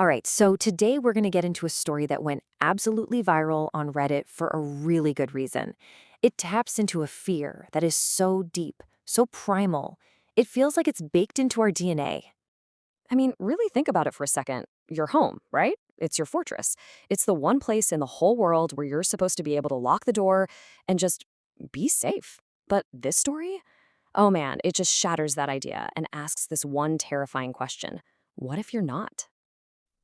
All right, so today we're going to get into a story that went absolutely viral on Reddit for a really good reason. It taps into a fear that is so deep, so primal. It feels like it's baked into our DNA. I mean, really think about it for a second. Your home, right? It's your fortress. It's the one place in the whole world where you're supposed to be able to lock the door and just be safe. But this story? Oh man, it just shatters that idea and asks this one terrifying question. What if you're not?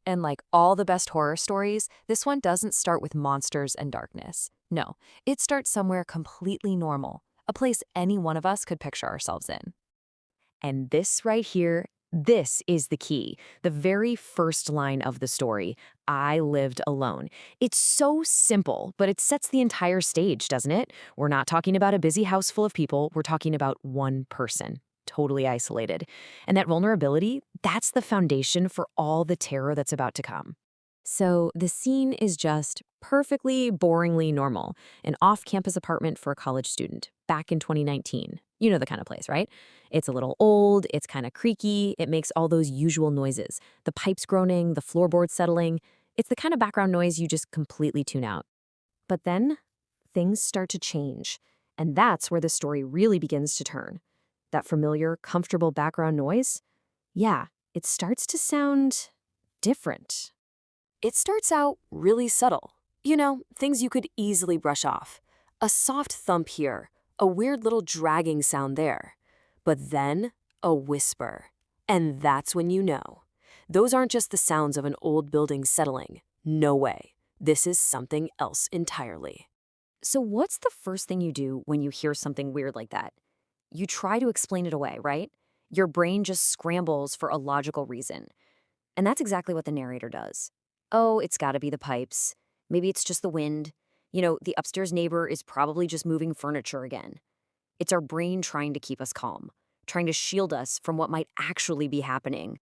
And like all the best horror stories, this one doesn't start with monsters and darkness. No, it starts somewhere completely normal, a place any one of us could picture ourselves in. And this right here, this is the key. The very first line of the story, I lived alone. It's so simple, but it sets the entire stage, doesn't it? We're not talking about a busy house full of people. We're talking about one person, totally isolated. And that vulnerability, that's the foundation for all the terror that's about to come. So the scene is just perfectly boringly normal, an off-campus apartment for a college student back in 2019. You know the kind of place, right? It's a little old, it's kind of creaky, it makes all those usual noises. The pipes groaning, the floorboards settling. It's the kind of background noise you just completely tune out. But then things start to change, and that's where the story really begins to turn. That familiar, comfortable background noise? Yeah, it starts to sound different. It starts out really subtle. You know, things you could easily brush off. A soft thump here, a weird little dragging sound there. But then, a whisper. And that's when you know. Those aren't just the sounds of an old building settling. No way. This is something else entirely. So, what's the first thing you do when you hear something weird like that? You try to explain it away, right? Your brain just scrambles for a logical reason. And that's exactly what the narrator does. Oh, it's gotta be the pipes. Maybe it's just the wind. The upstairs neighbor is probably just moving furniture again. It's our brain trying to keep us calm, trying to shield us from what might actually be happening.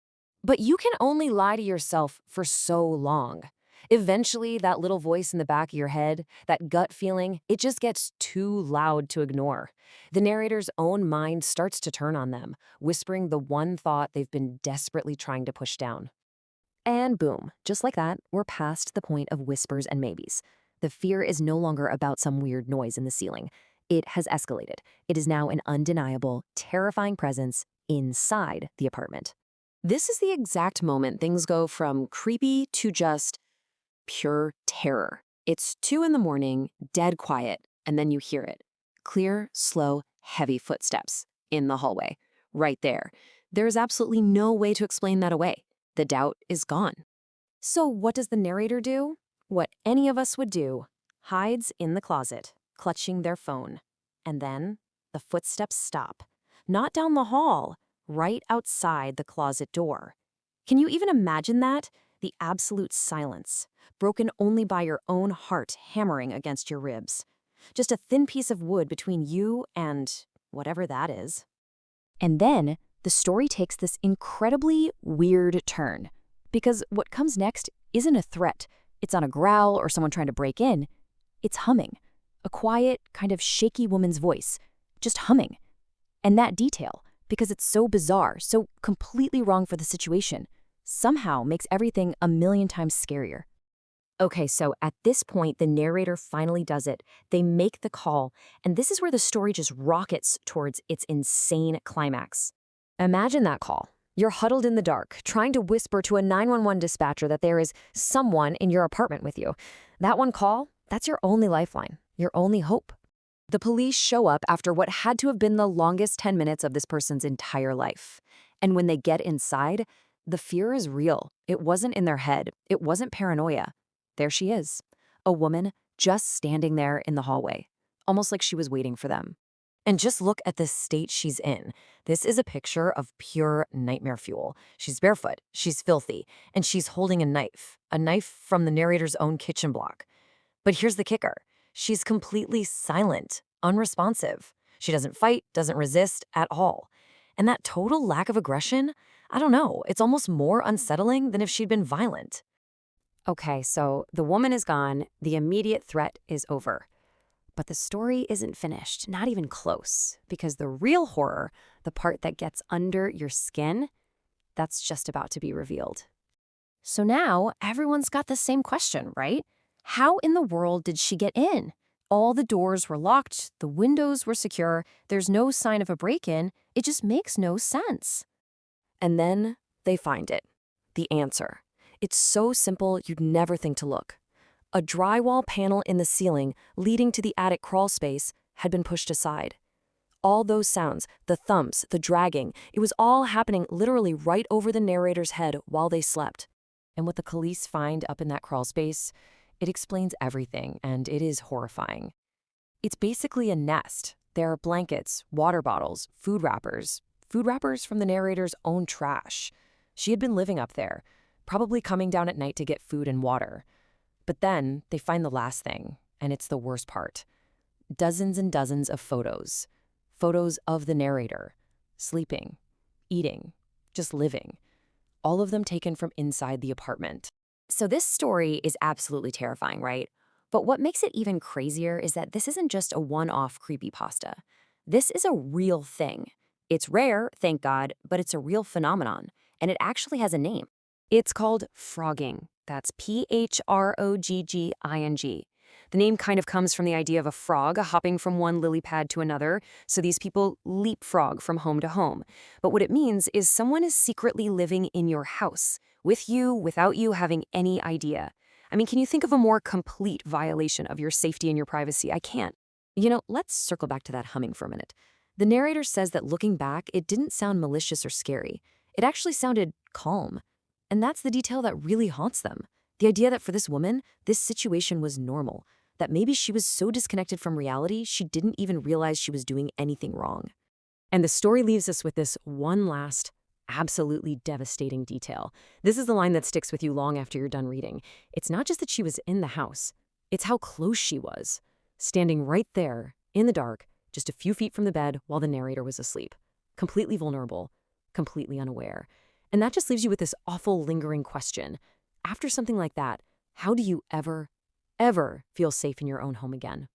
But you can only lie to yourself for so long. Eventually, that little voice in the back of your head, that gut feeling, it just gets too loud to ignore. The narrator's own mind starts to turn on them, whispering the one thought they've been desperately trying to push down. And boom, just like that, we're past the point of whispers and maybes. The fear is no longer about some weird noise in the ceiling. It has escalated. It is now an undeniable, terrifying presence inside the apartment. This is the exact moment things go from creepy to just pure terror. It's 2 in the morning, dead quiet, and then you hear it. Clear, slow, heavy footsteps in the hallway. Right there. There is absolutely no way to explain that away. The doubt is gone. So what does the narrator do? What any of us would do. Hides in the closet, clutching their phone. And then the footsteps stop. Not down the hall, right outside the closet door. Can you even imagine that? The absolute silence, broken only by your own heart hammering against your ribs. Just a thin piece of wood between you and whatever that is. And then the story takes this incredibly weird turn. Because what comes next isn't a threat. It's not a growl or someone trying to break in. It's humming. A quiet, kind of shaky woman's voice. Just humming. And that detail, because it's so bizarre, so completely wrong for the situation, somehow makes everything a million times scarier. Okay, so at this point, the narrator finally does it. They make the call, and this is where the story just rockets towards its insane climax. Imagine that call. You're huddled in the dark, trying to whisper to a 911 dispatcher that there is someone in your apartment with you. That one call, that's your only lifeline, your only hope. The police show up after what had to have been the longest 10 minutes of this person's entire life. And when they get inside, the fear is real. It wasn't in their head. It wasn't paranoia. There she is, a woman just standing there in the hallway, almost like she was waiting for them. And just look at the state she's in. This is a picture of pure nightmare fuel. She's barefoot, she's filthy, and she's holding a knife from the narrator's own kitchen block. But here's the kicker. She's completely silent, unresponsive. She doesn't fight, doesn't resist at all. And that total lack of aggression, I don't know, it's almost more unsettling than if she'd been violent. Okay, so the woman is gone, the immediate threat is over. But the story isn't finished, not even close, because the real horror, the part that gets under your skin, that's just about to be revealed. So now everyone's got the same question, right? How in the world did she get in? All the doors were locked, the windows were secure, there's no sign of a break in. It just makes no sense. And then they find it. The answer. It's so simple you'd never think to look. A drywall panel in the ceiling leading to the attic crawl space had been pushed aside. All those sounds, the thumps, the dragging, it was all happening literally right over the narrator's head while they slept. And what the police find up in that crawl space, it explains everything, and it is horrifying. It's basically a nest. There are blankets, water bottles, food wrappers from the narrator's own trash. She had been living up there, probably coming down at night to get food and water. But then they find the last thing, and it's the worst part. Dozens and dozens of photos. Photos of the narrator, sleeping, eating, just living. All of them taken from inside the apartment. So this story is absolutely terrifying, right? But what makes it even crazier is that this isn't just a one-off creepypasta. This is a real thing. It's rare, thank God, but it's a real phenomenon, and it actually has a name. It's called phrogging. That's Phrogging. The name kind of comes from the idea of a frog hopping from one lily pad to another, so these people leapfrog from home to home. But what it means is someone is secretly living in your house, with you, without you having any idea. I mean, can you think of a more complete violation of your safety and your privacy? I can't. Let's circle back to that humming for a minute. The narrator says that looking back, it didn't sound malicious or scary. It actually sounded calm. And that's the detail that really haunts them. The idea that for this woman, this situation was normal, that maybe she was so disconnected from reality, she didn't even realize she was doing anything wrong. And the story leaves us with this one last, absolutely devastating detail. This is the line that sticks with you long after you're done reading. It's not just that she was in the house, it's how close she was, standing right there, in the dark, just a few feet from the bed while the narrator was asleep. Completely vulnerable, completely unaware. And that just leaves you with this awful, lingering question. After something like that, how do you ever feel safe in your own home again?